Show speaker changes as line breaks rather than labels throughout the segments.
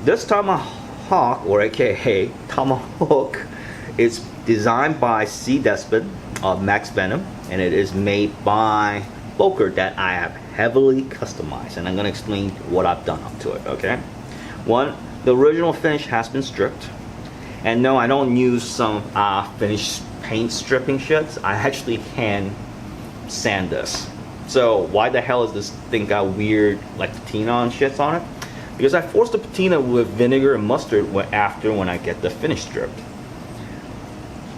This Tomahawk, or aka Tomahawk, is designed by C. Despot of Max Venom, and it is made by Boker that I have heavily customized, and I'm going to explain what I've done up to it. Okay, one, the original finish has been stripped, and no, I don't use some finished paint stripping shits. I actually hand sand this. So why the hell is this thing got weird like patina and shits on it? Because I forced the patina with vinegar and mustard when I get the finish stripped.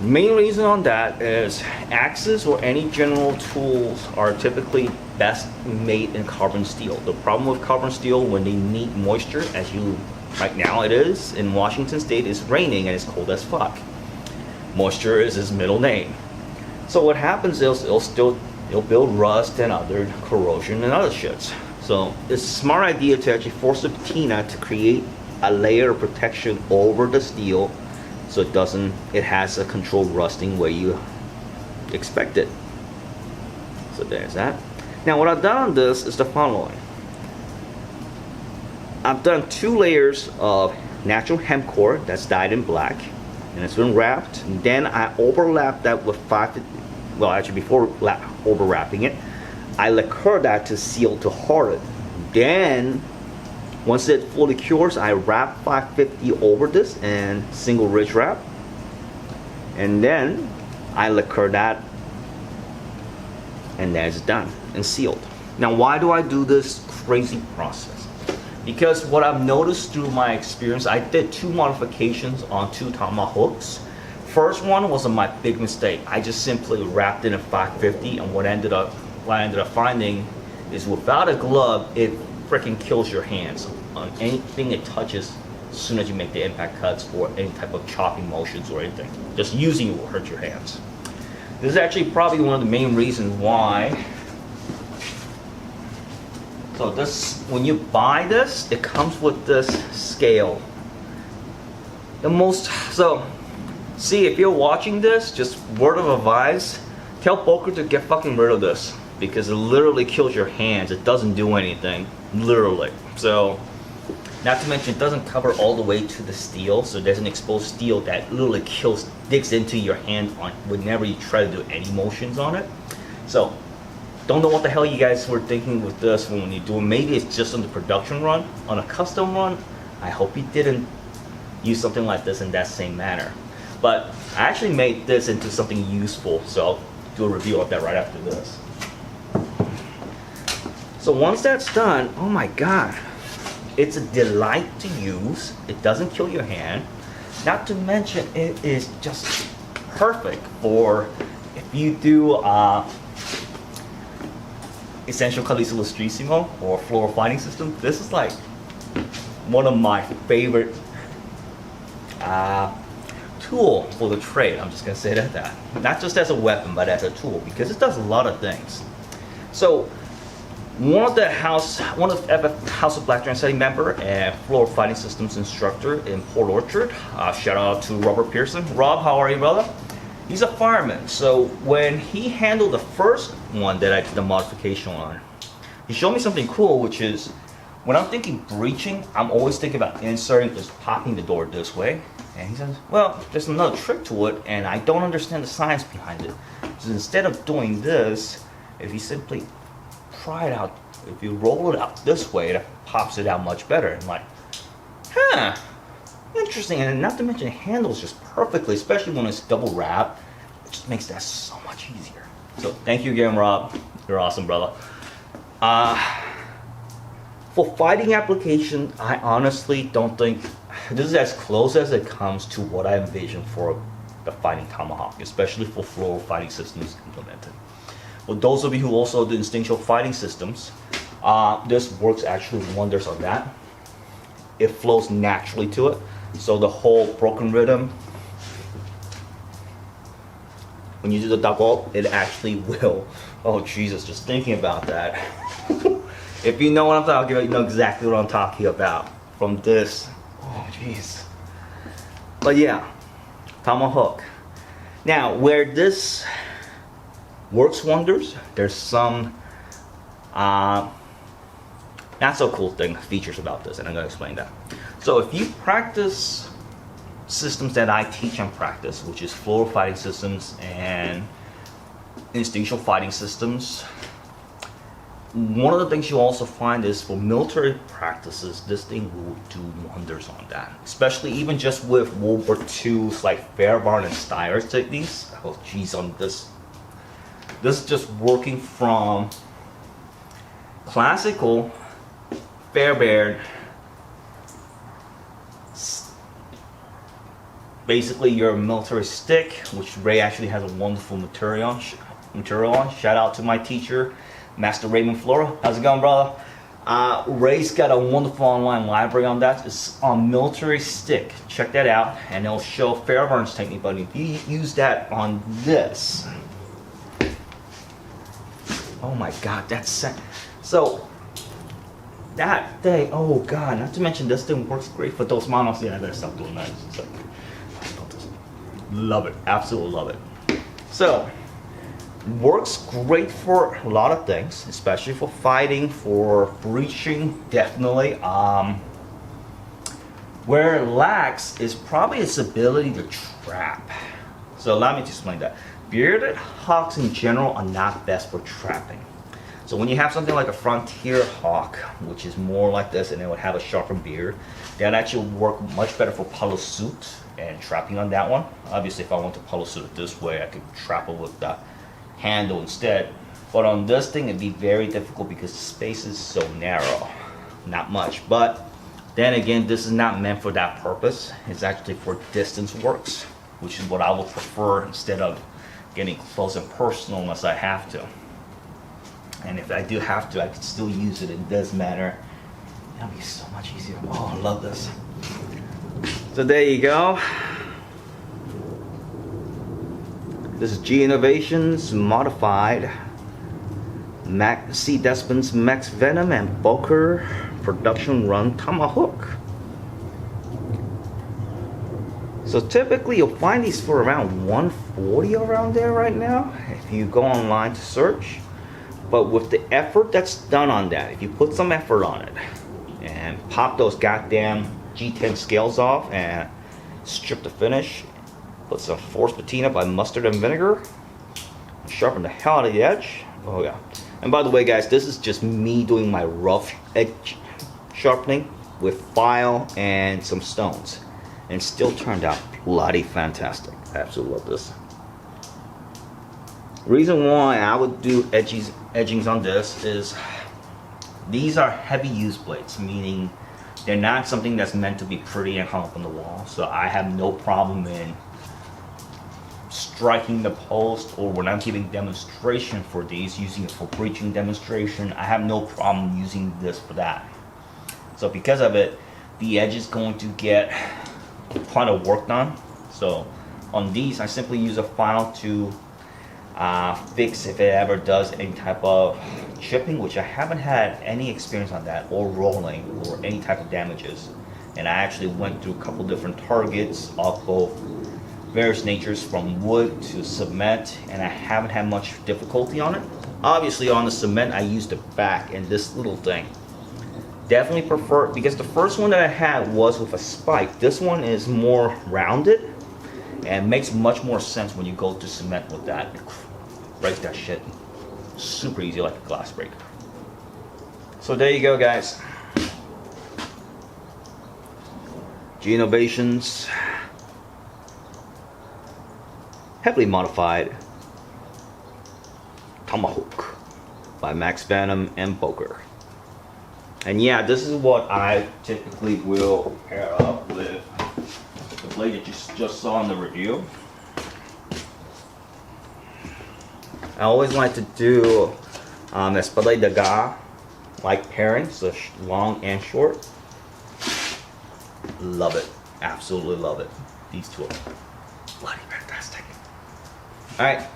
Main reason on that is axes or any general tools are typically best made in carbon steel. The problem with carbon steel when they need moisture, as you right now it is in Washington State, it's raining and it's cold as fuck. Moisture is his middle name. So what happens is it'll build rust and other corrosion and other shits. So it's a smart idea to actually force the patina to create a layer of protection over the steel, so it has a controlled rusting where you expect it. So there's that. Now what I've done on this is the following. I've done 2 layers of natural hemp core that's dyed in black, and it's been wrapped. And then I overlapped that with before overwrapping it, I lacquer that to seal to harden. Then once it fully cures, I wrap 550 over this and single ridge wrap, and then I lacquer that, and that's done and sealed. Now why do I do this crazy process? Because what I've noticed through my experience, I did 2 modifications on 2 Tomahawks. First one was my big mistake. I just simply wrapped it in 550, and what I ended up finding is without a glove, it freaking kills your hands on anything it touches as soon as you make the impact cuts or any type of chopping motions or anything. Just using it will hurt your hands. This is actually probably one of the main reasons why. So this, when you buy this, it comes with this scale. See, if you're watching this, just word of advice, tell Boker to get fucking rid of this, because it literally kills your hands. It doesn't do anything, literally. So, not to mention it doesn't cover all the way to the steel, so there's an exposed steel that literally digs into your hand whenever you try to do any motions on it. So, don't know what the hell you guys were thinking with this when you do it. Maybe it's just on the production run. On a custom run, I hope you didn't use something like this in that same manner. But I actually made this into something useful, so I'll do a review of that right after this. So once that's done, oh my god, it's a delight to use. It doesn't kill your hand. Not to mention, it is just perfect for if you do Essential Calice Lustrissimo or Floro fighting system. This is like one of my favorite tool for the trade. I'm just gonna say that. Not just as a weapon, but as a tool, because it does a lot of things. So one of House of Black Transetti member and Floro Fighting Systems instructor in Port Orchard. Shout out to Robert Pearson. Rob, how are you, brother? He's a fireman. So when he handled the first one that I did the modification on, he showed me something cool, which is when I'm thinking breaching, I'm always thinking about inserting, just popping the door this way. And he says, well, there's another trick to it, and I don't understand the science behind it. So instead of doing this, if you simply try it out, if you roll it out this way, it pops it out much better. And I'm like, huh, interesting. And not to mention it handles just perfectly, especially when it's double wrap. It just makes that so much easier. So thank you again, Rob. You're awesome, brother. For fighting application, I honestly don't think this is as close as it comes to what I envision for the fighting Tomahawk, especially for Floro fighting systems implemented. For those of you who also do instinctual fighting systems, this works actually wonders on that. It flows naturally to it, so the whole broken rhythm, when you do the double, it actually will. Oh Jesus, just thinking about that. If you know what I'm talking about, you know exactly what I'm talking about from this. Oh jeez. But yeah, Tomahawk. Now, where this works wonders, there's some not so cool features about this, and I'm going to explain that. So if you practice systems that I teach and practice, which is Floro fighting systems and instinctual fighting systems, one of the things you'll also find is for military practices, this thing will do wonders on that. Especially even just with World War II's like Fairbairn and Steyer's techniques. Oh geez, on this is just working from classical Fairbairn, basically your military stick, which Ray actually has a wonderful material on. Shout out to my teacher, Master Raymond Floro. How's it going, brother? Ray's got a wonderful online library on that. It's on military stick. Check that out, and it'll show Fairbairn's technique. But if you use that on this, oh my God, that's so. That thing, oh God! Not to mention this thing works great for those manos. Yeah, I better stop doing that. It's like, love it, absolutely love it. So. Works great for a lot of things, especially for fighting, for breaching, definitely. Where it lacks is probably its ability to trap. So allow me to explain that. Bearded hawks in general are not best for trapping. So when you have something like a frontier hawk, which is more like this and it would have a sharpened beard, that actually work much better for palo suit and trapping on that one. Obviously if I want to palo suit it this way, I could trap it with the handle instead, but on this thing it'd be very difficult because the space is so narrow. Not much, but then again, this is not meant for that purpose. It's actually for distance works, which is what I would prefer instead of getting close and personal unless I have to. And if I do have to, I can still use it in this manner. That'll be so much easier. Oh, I love this. So there you go. This is G Innovations modified C. Despin's Max Venom and Boker production run Tomahawk. So typically you'll find these for around 140 around there right now if you go online to search. But with the effort that's done on that, if you put some effort on it and pop those goddamn G10 scales off and strip the finish, put some force patina by mustard and vinegar, sharpen the hell out of the edge. Oh yeah. And by the way guys, this is just me doing my rough edge sharpening with file and some stones, and still turned out bloody fantastic. Absolutely love this. Reason why I would do edgings on this is these are heavy use blades, meaning they're not something that's meant to be pretty and hung up on the wall. So I have no problem in striking the post, or when I'm giving demonstration for these, using it for breaching demonstration, I have no problem using this for that. So because of it, the edge is going to get quite a work done. So on these, I simply use a file to fix if it ever does any type of chipping, which I haven't had any experience on that, or rolling, or any type of damages. And I actually went through a couple different targets of both various natures, from wood to cement, and I haven't had much difficulty on it. Obviously on the cement I used the back and this little thing. Definitely prefer, because the first one that I had was with a spike. This one is more rounded and makes much more sense when you go to cement with that. Break that shit super easy like a glass breaker. So there you go guys. G Innovations heavily modified Tomahawk by Max Venom and Boker. And yeah, this is what I typically will pair up with the blade that you just saw in the review. I always like to do espada de ga like pairings, so long and short. Love it, absolutely love it. These two are bloody fantastic. Alright,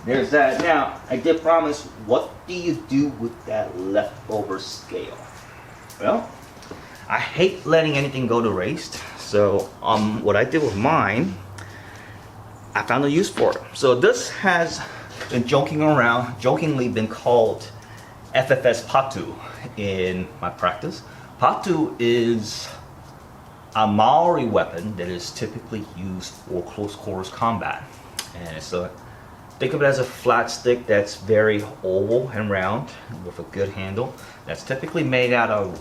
there's that. Now, I did promise, what do you do with that leftover scale? Well, I hate letting anything go to waste, so what I did with mine, I found a use for it. So this has been jokingly been called FFS Patu in my practice. Patu is a Maori weapon that is typically used for close quarters combat. And it's a, think of it as a flat stick that's very oval and round with a good handle. That's typically made out of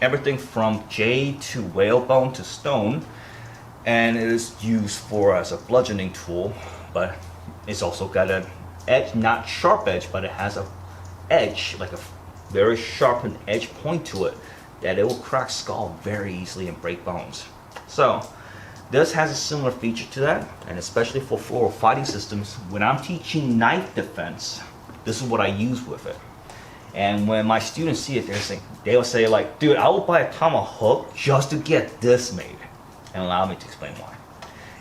everything from jade to whalebone to stone. And it is used for as a bludgeoning tool, but it's also got an edge, not sharp edge, but it has a edge, like a very sharpened edge point to it, that it will crack skull very easily and break bones. So this has a similar feature to that, and especially for Floro fighting systems, when I'm teaching knife defense, this is what I use with it. And when my students see it, they'll say like, dude, I will buy a tomahawk just to get this made. And allow me to explain why.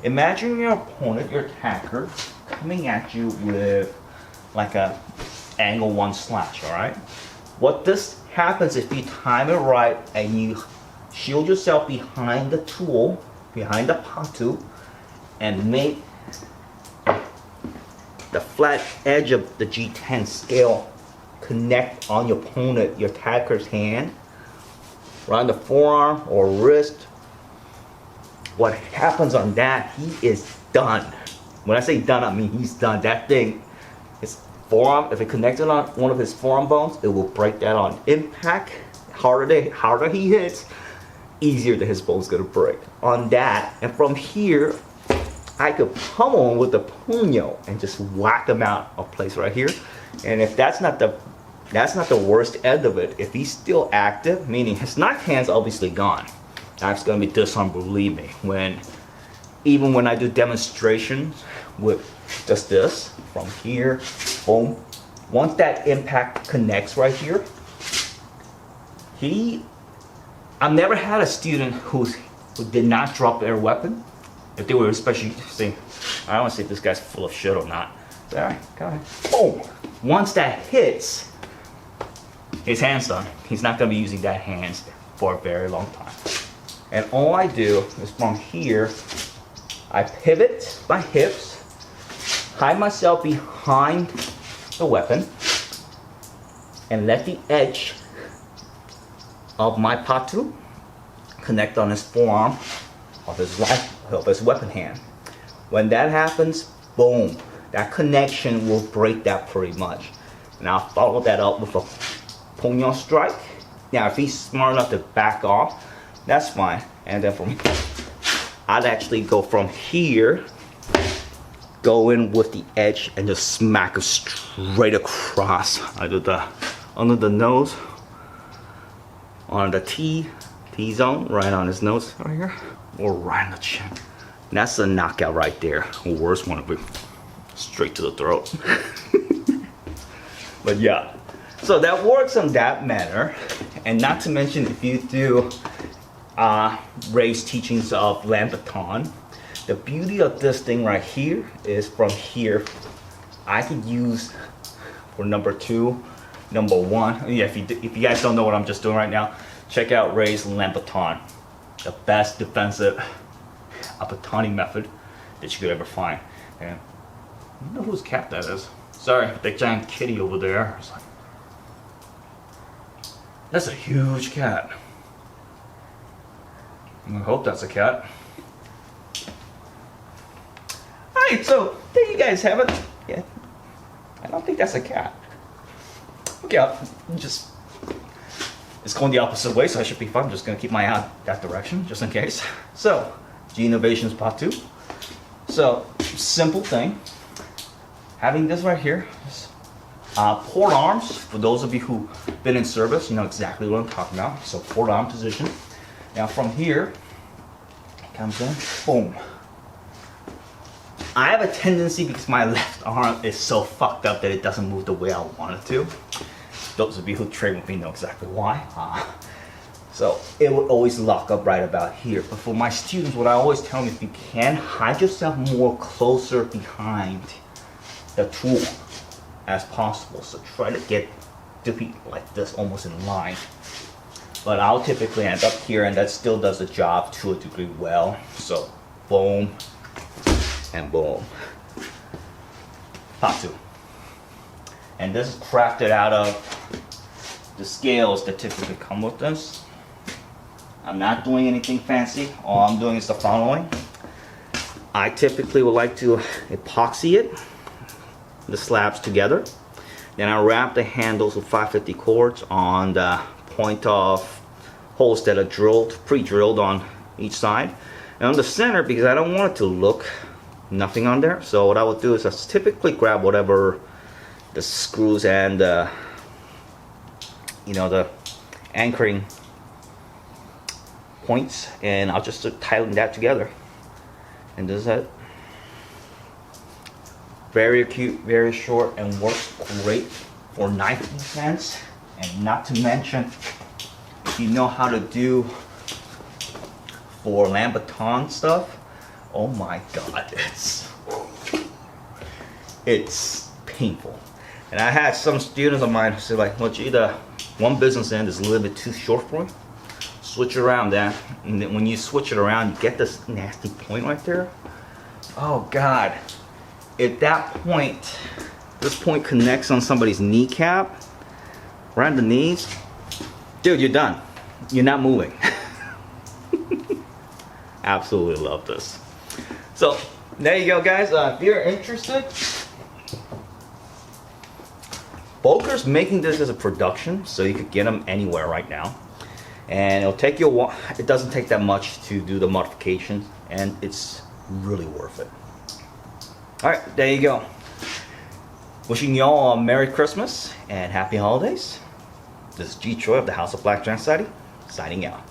Imagine your opponent, your attacker, coming at you with like a angle 1 slash, alright? What this happens if you time it right and you shield yourself behind the tool, behind the patu, and make the flat edge of the G10 scale connect on your opponent, your attacker's hand, around the forearm or wrist. What happens on that, he is done. When I say done, I mean he's done. That thing, his forearm, if it connected on one of his forearm bones, it will break that on impact. Harder he hits, easier that his bone's gonna break. On that, and from here, I could pummel him with the puño and just whack him out of place right here. And if that's not the worst end of it, if he's still active, meaning his knife hand's obviously gone. That's gonna be disarmed, believe me. Even when I do demonstrations with just this, from here, boom. Once that impact connects right here, I've never had a student who did not drop their weapon. If they were especially saying, I don't want to see if this guy's full of shit or not. Alright, go ahead. Boom! Once that hits, his hand's done. He's not gonna be using that hands for a very long time. And all I do is from here, I pivot my hips, hide myself behind the weapon, and let the edge of my patu connect on his forearm of his weapon hand. When that happens, boom, that connection will break that pretty much. And I'll follow that up with a puño strike. Now, if he's smart enough to back off, that's fine. And then I'd actually go from here, go in with the edge and just smack him straight across under the nose, on the T zone, right on his nose, right here, or right on the chin. And that's a knockout right there. The worst one would be straight to the throat. But yeah, so that works on that manner. And not to mention, if you do Ray's teachings of Lambaton, the beauty of this thing right here is from here I could use for number 2, number 1. Yeah, if you guys don't know what I'm just doing right now, check out Ray's Lambaton, the best defensive apatoning method that you could ever find. And I don't know whose cat that is. Sorry, that giant kitty over there. It's like, that's a huge cat. I hope that's a cat. Alright, so there you guys have it. Yeah, I don't think that's a cat. Okay, it's going the opposite way, so I should be fine. I'm just going to keep my eye out that direction, just in case. So, G Innovations Patu. So, simple thing. Having this right here. Port arms, for those of you who've been in service, you know exactly what I'm talking about. So, port arm position. Now from here, it comes in, boom. I have a tendency, because my left arm is so fucked up that it doesn't move the way I want it to. Those of you who train with me know exactly why. So it will always lock up right about here. But for my students, what I always tell them, if you can, hide yourself more closer behind the tool as possible. So try to get to be like this, almost in line. But I'll typically end up here, and that still does the job to a degree well. So boom and boom. Patu. And this is crafted out of the scales that typically come with this. I'm not doing anything fancy. All I'm doing is the following. I typically would like to epoxy it, the slabs together. Then I wrap the handles with 550 cords on the point of holes that are drilled, pre-drilled on each side. And on the center, because I don't want it to look nothing on there, so what I would do is I typically grab whatever the screws and you know, the anchoring points, and I'll just tighten that together. And this is it. Very cute, very short, and works great for knifing fence. And not to mention, if you know how to do for lambaton stuff, oh my god, it's painful. And I had some students of mine who said, like, well, gee, the one business end is a little bit too short for me. Switch it around then, and then when you switch it around, you get this nasty point right there. Oh god. At that point, this point connects on somebody's kneecap, around the knees. Dude, you're done. You're not moving. Absolutely love this. So, there you go, guys. If you're interested, Boker's making this as a production, so you could get them anywhere right now. And it'll take you a while. It doesn't take that much to do the modifications, and it's really worth it. Alright, there you go. Wishing y'all a Merry Christmas and Happy Holidays. This is Choi of the House of Black Giant Society, signing out.